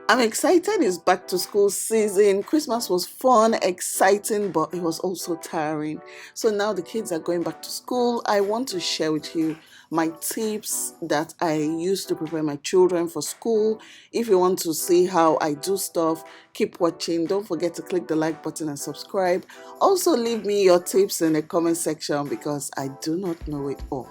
I'm excited. It's back to school season. Christmas was fun, exciting, but it was also tiring. So now the kids are going back to school. I want to share with you my tips that I use to prepare my children for school. If you want to see how I do stuff, keep watching. Don't forget to click the like button and subscribe. Also, leave me your tips in the comment section because I do not know it all.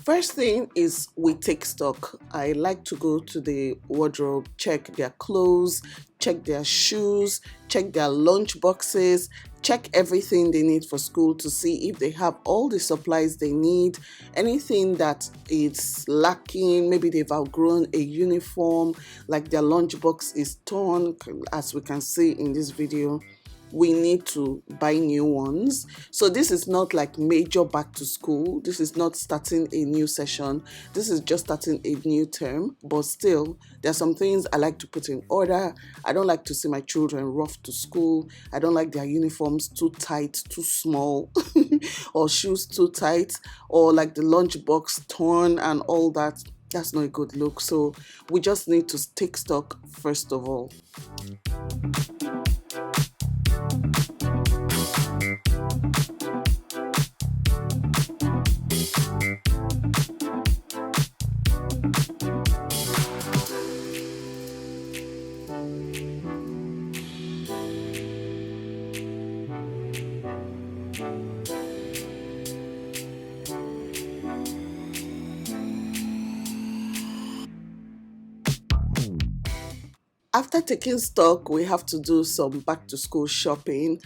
First thing is we take stock. I like to go to the wardrobe, check their clothes, check their shoes, check their lunch boxes, check everything they need for school to see if they have all the supplies they need. Anything that is lacking, maybe they've outgrown a uniform, like their lunch box is torn, as we can see in this video. We need to buy new ones. So this is not like major back to school. This is not starting a new session. This is just starting a new term. But still, there are some things I like to put in order. I don't like to see my children rough to school. I don't like their uniforms too tight, too small, or shoes too tight, or like the lunch box torn and all that. That's not a good look. So we just need to take stock first of all. After taking stock, we have to do some back to school shopping.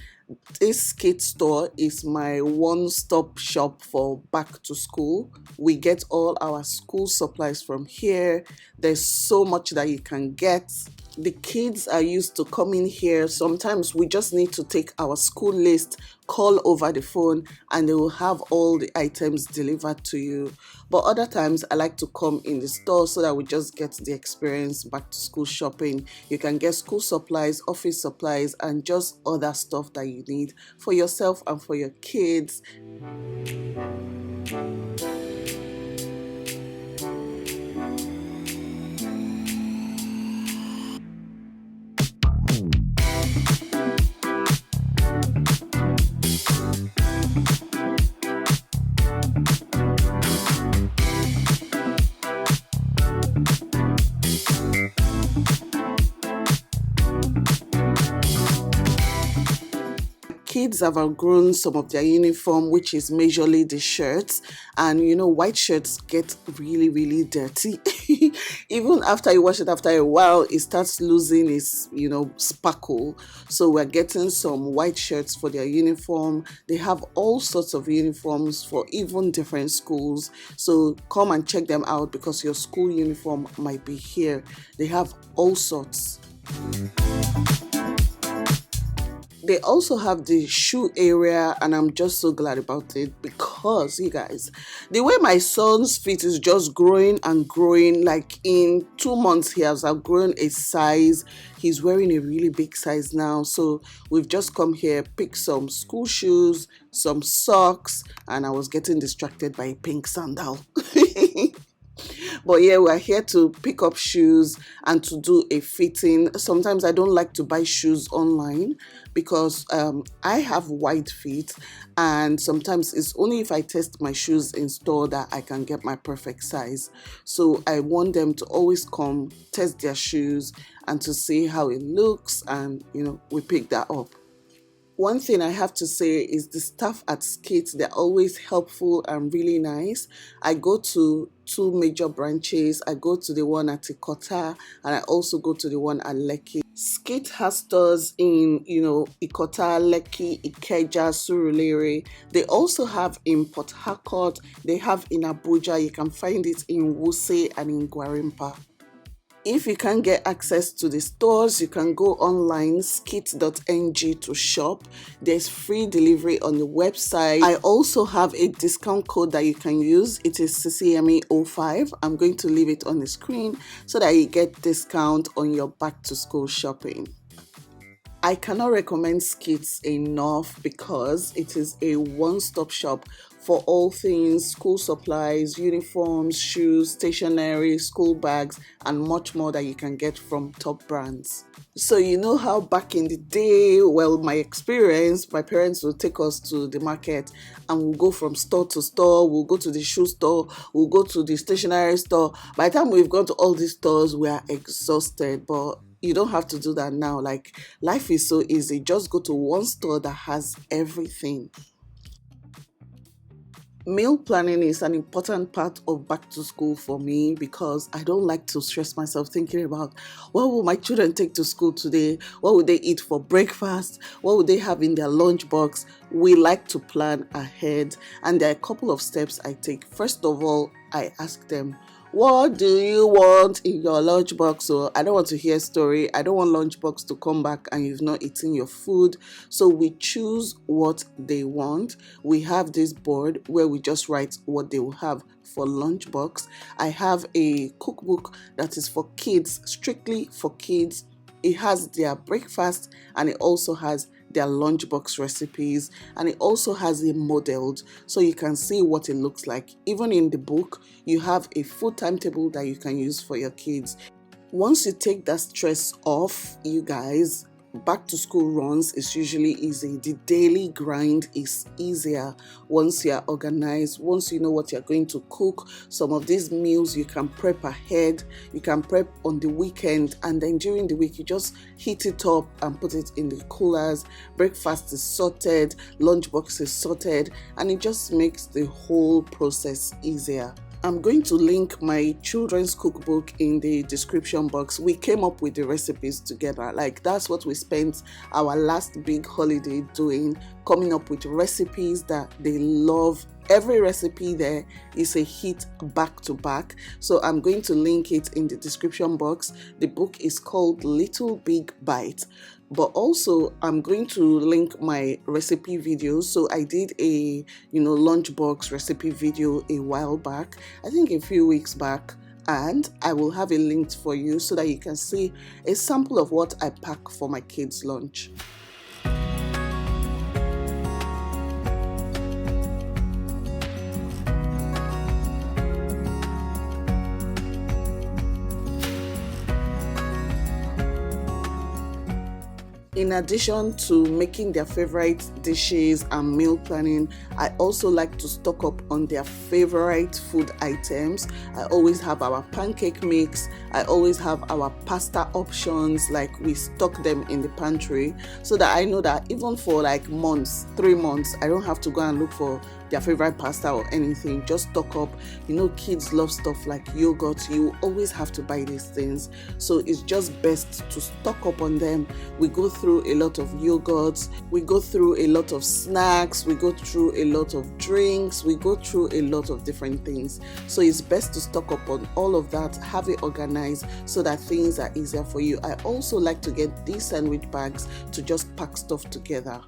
This kid store is my one-stop shop for back to school. We get all our school supplies from here. There's so much that you can get. The kids are used to coming here. Sometimes we just need to take our school list, call over the phone, and they will have all the items delivered to you. But other times I like to come in the store so that we just get the experience back to school shopping. You can get school supplies, office supplies, and just other stuff that you need for yourself and for your kids. Kids have outgrown some of their uniform, which is majorly the shirts, and white shirts get really dirty. Even after you wash it, after a while it starts losing its sparkle. So we're getting some white shirts for their uniform. They have all sorts of uniforms for even different schools, so come and check them out because your school uniform might be here. They have all sorts. They also have the shoe area, and I'm just so glad about it because, you guys, the way my son's feet is just growing and growing. Like in 2 months he has outgrown a size. He's wearing a really big size now. So we've just come here, picked some school shoes, some socks, and I was getting distracted by a pink sandal. But yeah, we're here to pick up shoes and to do a fitting. Sometimes I don't like to buy shoes online because I have wide feet, and sometimes it's only if I test my shoes in store that I can get my perfect size. So I want them to always come test their shoes and to see how it looks, and we pick that up. One thing I have to say is the staff at Skit, they're always helpful and really nice. I go to 2 major branches. I go to the one at Ikota, and I also go to the one at Lekki. Skit has stores in, Ikota, Lekki, Ikeja, Surulere. They also have in Port Harcourt. They have in Abuja. You can find it in Wuse and in Gwarimpa. If you can't get access to the stores, you can go online, skit.ng, to shop. There's free delivery on the website. I also have a discount code that you can use. It is SISIYEMMIE05. I'm going to leave it on the screen so that you get discount on your back to school shopping. I cannot recommend Skits enough because it is a one-stop shop for all things school supplies, uniforms, shoes, stationery, school bags, and much more that you can get from top brands. So you know how back in the day, well, my experience, my parents would take us to the market and we'll go from store to store, we'll go to the shoe store, we'll go to the stationery store. By the time we've gone to all these stores, we are exhausted, but you don't have to do that now. Like, life is so easy. Just go to one store that has everything. Meal planning is an important part of back to school for me because I don't like to stress myself thinking about what will my children take to school today, what will they eat for breakfast, what will they have in their lunchbox. We like to plan ahead, and there are a couple of steps I take. First of all, I ask them, what do you want in your lunchbox? So I don't want to hear a story. I don't want lunchbox to come back and you've not eaten your food. So we choose what they want. We have this board where we just write what they will have for lunchbox. I have a cookbook that is for kids, strictly for kids. It has their breakfast and it also has their lunchbox recipes, and it also has it modeled so you can see what it looks like. Even in the book, you have a full timetable that you can use for your kids. Once you take that stress off, you guys, back to school runs is usually easy. The daily grind is easier once you are organized, once you know what you're going to cook. Some of these meals you can prep ahead, you can prep on the weekend, and then during the week you just heat it up and put it in the coolers. Breakfast is sorted, lunchbox is sorted, and it just makes the whole process easier. I'm going to link my children's cookbook in the description box. We came up with the recipes together. Like, that's what we spent our last big holiday doing, coming up with recipes that they love. Every recipe there is a hit back to back. So I'm going to link it in the description box. The book is called Little Big Bite. But also I'm going to link my recipe videos. So I did a lunchbox recipe video a while back, I think a few weeks back, and I will have it linked for you so that you can see a sample of what I pack for my kids' lunch. In addition to making their favorite dishes and meal planning, I also like to stock up on their favorite food items. I always have our pancake mix. I always have our pasta options, like we stock them in the pantry so that I know that even for like months, 3 months, I don't have to go and look for their favorite pasta or anything. Just stock up. Kids love stuff like yogurt. You always have to buy these things. So it's just best to stock up on them. We go through a lot of yogurts. We go through a lot of snacks. We go through a lot of drinks. We go through a lot of different things. So it's best to stock up on all of that, have it organized so that things are easier for you. I also like to get these sandwich bags to just pack stuff together.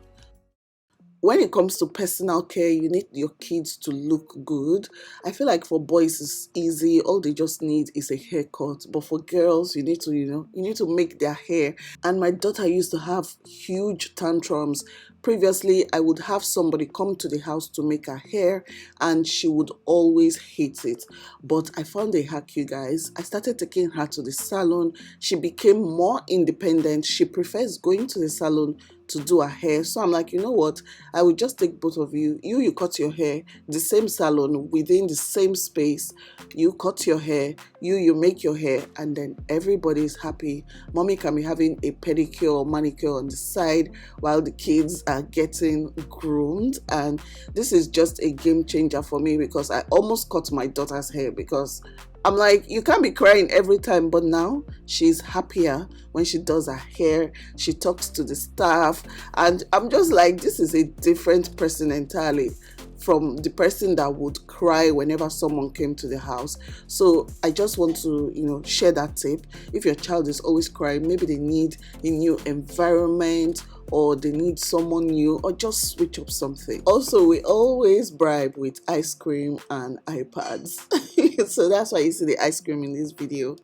When it comes to personal care, you need your kids to look good. I feel like for boys it's easy. All they just need is a haircut. But for girls, you need to make their hair. And my daughter used to have huge tantrums. Previously, I would have somebody come to the house to make her hair and she would always hate it. But I found a hack, you guys. I started taking her to the salon. She became more independent. She prefers going to the salon to do her hair. So I'm like, you know what? I will just take both of you. You cut your hair, the same salon, within the same space. You cut your hair, you make your hair, and then everybody is happy. Mommy can be having a pedicure or manicure on the side while the kids are getting groomed. And this is just a game changer for me because I almost cut my daughter's hair because I'm like, you can't be crying every time, but now she's happier when she does her hair. She talks to the staff, and I'm just like, this is a different person entirely from the person that would cry whenever someone came to the house. So I just want to, share that tip. If your child is always crying, maybe they need a new environment or they need someone new, or just switch up something. Also, we always bribe with ice cream and iPads. So that's why you see the ice cream in this video.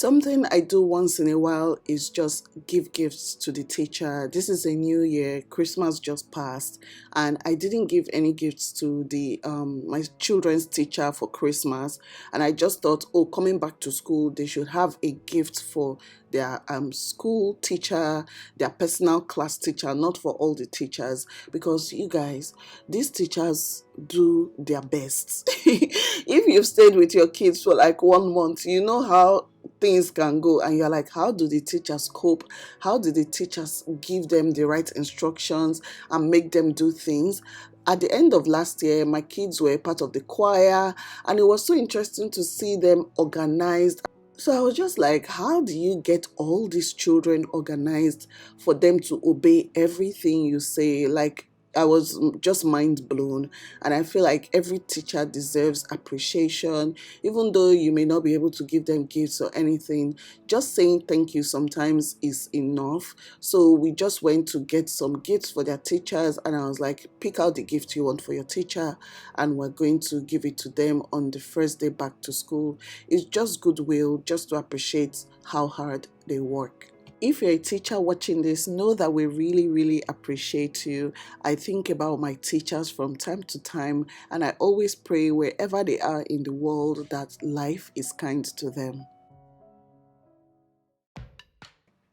Something I do once in a while is just give gifts to the teacher. This is a new year, Christmas just passed, and I didn't give any gifts to the my children's teacher for Christmas. And I just thought, oh, coming back to school, they should have a gift for their school teacher, their personal class teacher, not for all the teachers, because you guys, these teachers do their best. If you've stayed with your kids for like 1 month, you know how things can go, and you're like, how do the teachers cope? How do the teachers give them the right instructions and make them do things? At the end of last year, my kids were part of the choir, and it was so interesting to see them organized. So I was just like, how do you get all these children organized for them to obey everything you say? Like, I was just mind blown, and I feel like every teacher deserves appreciation, even though you may not be able to give them gifts or anything. Just saying thank you sometimes is enough. So we just went to get some gifts for their teachers, and I was like, pick out the gift you want for your teacher, and we're going to give it to them on the first day back to school. It's just goodwill, just to appreciate how hard they work. If you're a teacher watching this, know that we really, really appreciate you. I think about my teachers from time to time, and I always pray wherever they are in the world that life is kind to them.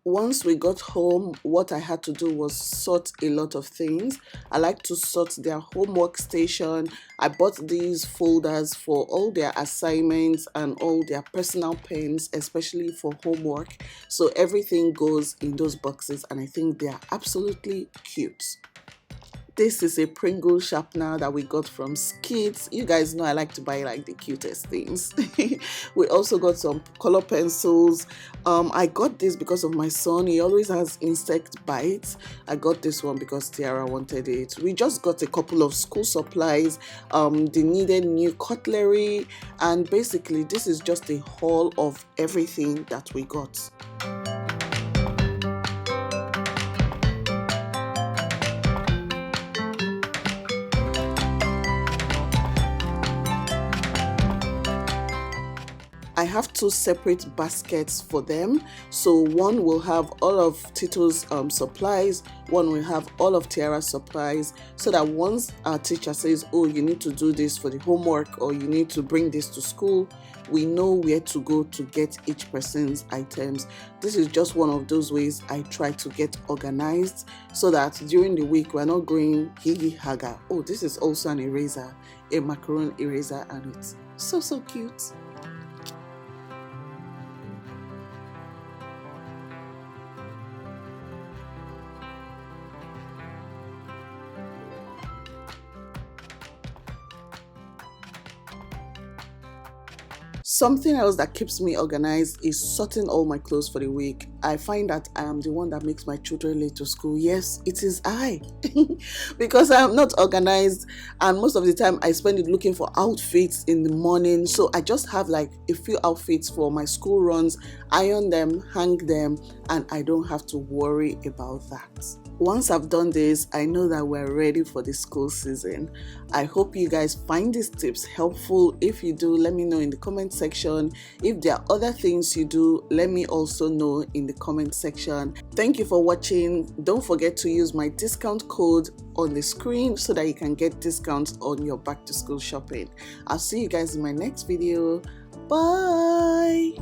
Once we got home, what I had to do was sort a lot of things. I like to sort their homework station. I bought these folders for all their assignments and all their personal pens, especially for homework. So everything goes in those boxes, and I think they are absolutely cute. This is a Pringle sharpener that we got from Skids. You guys know I like to buy like the cutest things. We also got some color pencils. I got this because of my son. He always has insect bites. I got this one because Tiara wanted it. We just got a couple of school supplies. They needed new cutlery, and basically this is just a haul of everything that we got. I have two separate baskets for them. So one will have all of Tito's supplies, one will have all of Tiara's supplies, so that once our teacher says, oh, you need to do this for the homework, or you need to bring this to school, we know where to go to get each person's items. This is just one of those ways I try to get organized, so that during the week we're not going higi haga. Oh, this is also an eraser, a macaron eraser, and it's so cute. Something else that keeps me organized is sorting all my clothes for the week. I find that I am the one that makes my children late to school. Yes, it is I. Because I am not organized, and most of the time I spend it looking for outfits in the morning. So I just have like a few outfits for my school runs, iron them, hang them, and I don't have to worry about that. Once I've done this, I know that we're ready for the school season. I hope you guys find these tips helpful. If you do, let me know in the comment section. If there are other things you do, let me also know in the comment section. Thank you for watching. Don't forget to use my discount code on the screen so that you can get discounts on your back to school shopping. I'll see you guys in my next video. Bye.